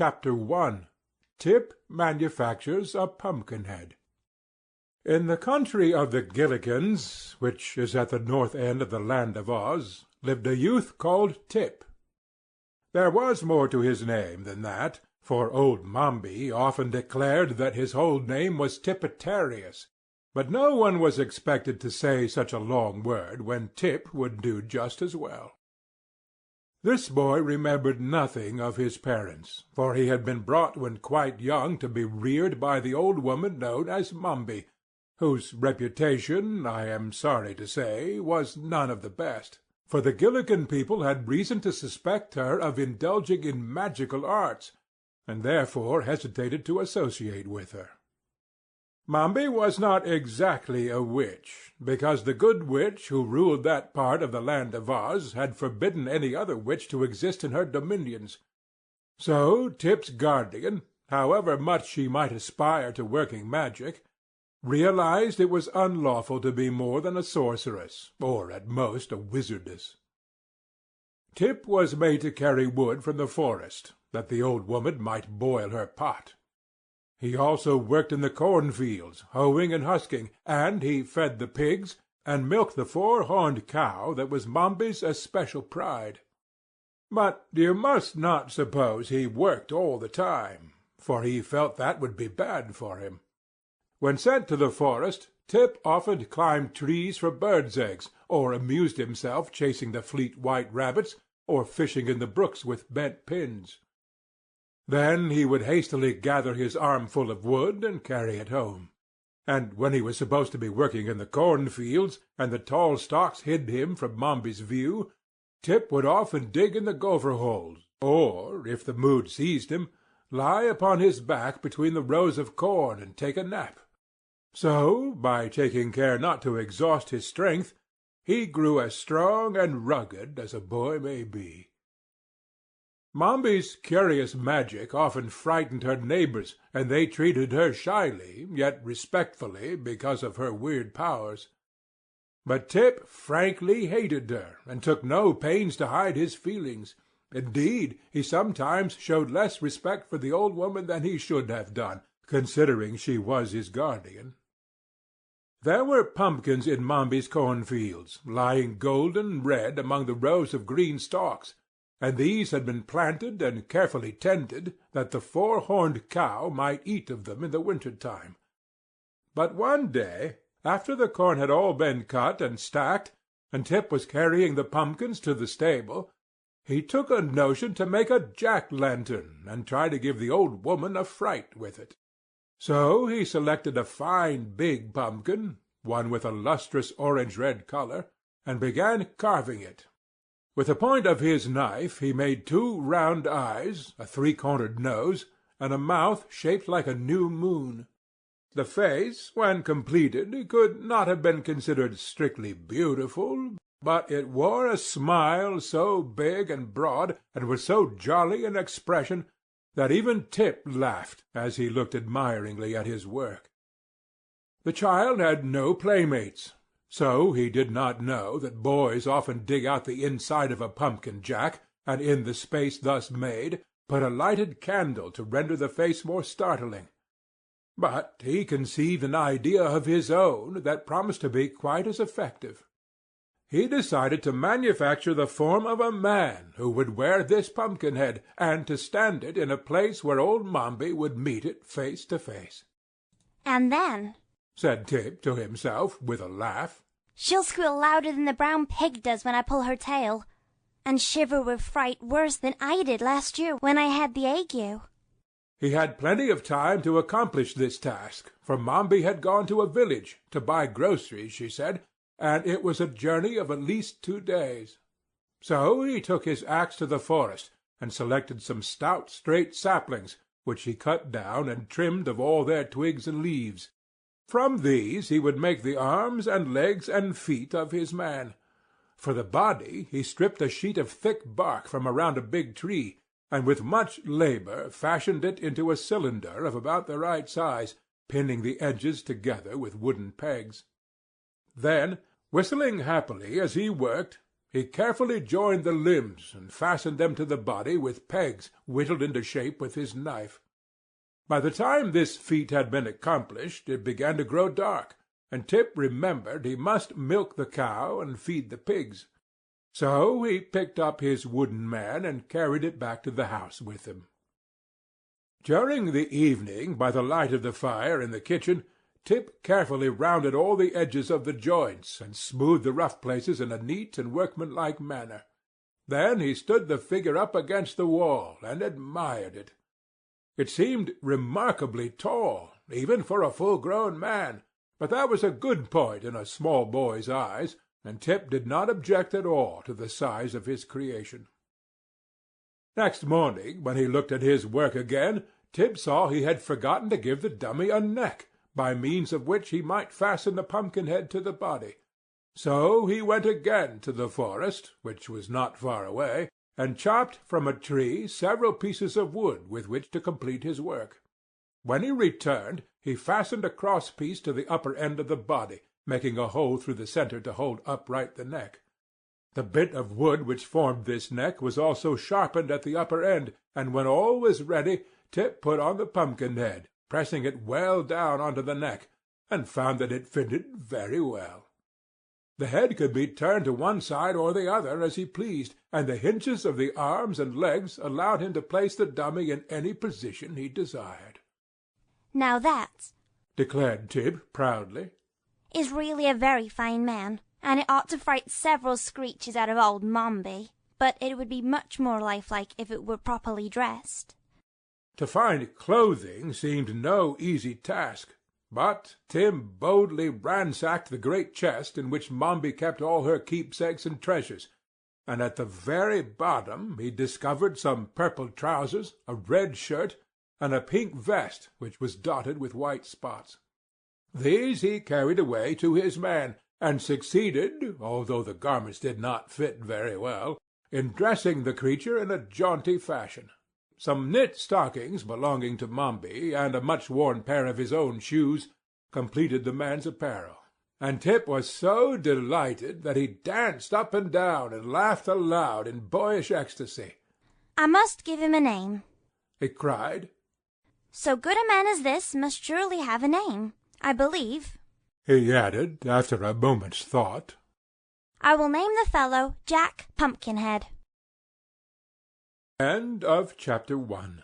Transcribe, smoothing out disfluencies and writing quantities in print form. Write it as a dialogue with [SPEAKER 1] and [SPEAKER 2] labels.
[SPEAKER 1] Chapter I. Tip Manufactures a Pumpkinhead. In the country of the Gillikins, which is at the north end of the Land of Oz, lived a youth called Tip. There was more to his name than that, for old Mombi often declared that his whole name was Tipitarius, but no one was expected to say such a long word when Tip would do just as well. This boy remembered nothing of his parents, for he had been brought when quite young to be reared by the old woman known as Mombi, whose reputation, I am sorry to say, was none of the best, for the Gillikin people had reason to suspect her of indulging in magical arts, and therefore hesitated to associate with her. Mombi was not exactly a witch, because the good witch who ruled that part of the Land of Oz had forbidden any other witch to exist in her dominions. So Tip's guardian, however much she might aspire to working magic, realized it was unlawful to be more than a sorceress, or at most a wizardess. Tip was made to carry wood from the forest, that the old woman might boil her pot. He also worked in the cornfields, hoeing and husking, and he fed the pigs, and milked the 4-horned cow that was Mombi's especial pride. But you must not suppose he worked all the time, for he felt that would be bad for him. When sent to the forest, Tip often climbed trees for birds' eggs, or amused himself chasing the fleet white rabbits, or fishing in the brooks with bent pins. Then he would hastily gather his armful of wood and carry it home. And when he was supposed to be working in the cornfields, and the tall stalks hid him from Mombi's view, Tip would often dig in the gopher holes, or, if the mood seized him, lie upon his back between the rows of corn and take a nap. So, by taking care not to exhaust his strength, he grew as strong and rugged as a boy may be. Mombi's curious magic often frightened her neighbors, and they treated her shyly, yet respectfully, because of her weird powers. But Tip frankly hated her, and took no pains to hide his feelings. Indeed, he sometimes showed less respect for the old woman than he should have done, considering she was his guardian. There were pumpkins in Mombi's cornfields, lying golden red among the rows of green stalks, and these had been planted and carefully tended that the 4-horned cow might eat of them in the winter-time. But one day, after the corn had all been cut and stacked, and Tip was carrying the pumpkins to the stable, he took a notion to make a jack-lantern and try to give the old woman a fright with it. So he selected a fine big pumpkin, one with a lustrous orange-red color, and began carving it. With the point of his knife he made 2 round eyes, a 3-cornered nose, and a mouth shaped like a new moon. The face, when completed, could not have been considered strictly beautiful, but it wore a smile so big and broad, and was so jolly an expression, that even Tip laughed as he looked admiringly at his work. The child had no playmates, so he did not know that boys often dig out the inside of a pumpkin-jack, and in the space thus made put a lighted candle to render the face more startling. But he conceived an idea of his own that promised to be quite as effective. He decided to manufacture the form of a man who would wear this pumpkin head, and to stand it in a place where old Mombi would meet it face to face.
[SPEAKER 2] "And then,"
[SPEAKER 1] said Tip to himself, with a laugh,
[SPEAKER 2] "she'll squeal louder than the brown pig does when I pull her tail, and shiver with fright worse than I did last year when I had the ague."
[SPEAKER 1] He had plenty of time to accomplish this task, for Mombi had gone to a village, to buy groceries, she said, and it was a journey of at least 2 days. So he took his axe to the forest, and selected some stout straight saplings, which he cut down and trimmed of all their twigs and leaves. From these he would make the arms and legs and feet of his man. For the body he stripped a sheet of thick bark from around a big tree, and with much labor fashioned it into a cylinder of about the right size, pinning the edges together with wooden pegs. Then, whistling happily as he worked, He carefully joined the limbs and fastened them to the body with pegs whittled into shape with his knife. By the time this feat had been accomplished, it began to grow dark, and Tip remembered he must milk the cow and feed the pigs. So he picked up his wooden man and carried it back to the house with him. During the evening, by the light of the fire in the kitchen, Tip carefully rounded all the edges of the joints and smoothed the rough places in a neat and workmanlike manner. Then he stood the figure up against the wall and admired it. It seemed remarkably tall, even for a full-grown man, but that was a good point in a small boy's eyes, and Tip did not object at all to the size of his creation. Next morning, when he looked at his work again, Tip saw he had forgotten to give the dummy a neck, by means of which he might fasten the pumpkin-head to the body. So he went again to the forest, which was not far away, and chopped from a tree several pieces of wood with which to complete his work. When he returned, he fastened a cross-piece to the upper end of the body, making a hole through the centre to hold upright the neck. The bit of wood which formed this neck was also sharpened at the upper end, and when all was ready, Tip put on the pumpkin-head, pressing it well down onto the neck, and found that it fitted very well. The head could be turned to one side or the other as he pleased, and the hinges of the arms and legs allowed him to place the dummy in any position he desired.
[SPEAKER 2] "Now that,"
[SPEAKER 1] declared Tip proudly,
[SPEAKER 2] "is really a very fine man, and it ought to fright several screeches out of old Mombi, but it would be much more lifelike if it were properly dressed."
[SPEAKER 1] To find clothing seemed no easy task, but Tim boldly ransacked the great chest in which Mombi kept all her keepsakes and treasures, and at the very bottom he discovered some purple trousers, a red shirt, and a pink vest which was dotted with white spots. These he carried away to his man, and succeeded, although the garments did not fit very well, in dressing the creature in a jaunty fashion. Some knit stockings belonging to Mombi, and a much-worn pair of his own shoes, completed the man's apparel, and Tip was so delighted that he danced up and down and laughed aloud in boyish ecstasy.
[SPEAKER 2] "I must give him a name,"
[SPEAKER 1] he cried.
[SPEAKER 2] "So good a man as this must surely have a name. I believe,"
[SPEAKER 1] he added, after a moment's thought,
[SPEAKER 2] "I will name the fellow Jack Pumpkinhead."
[SPEAKER 1] End of chapter 1.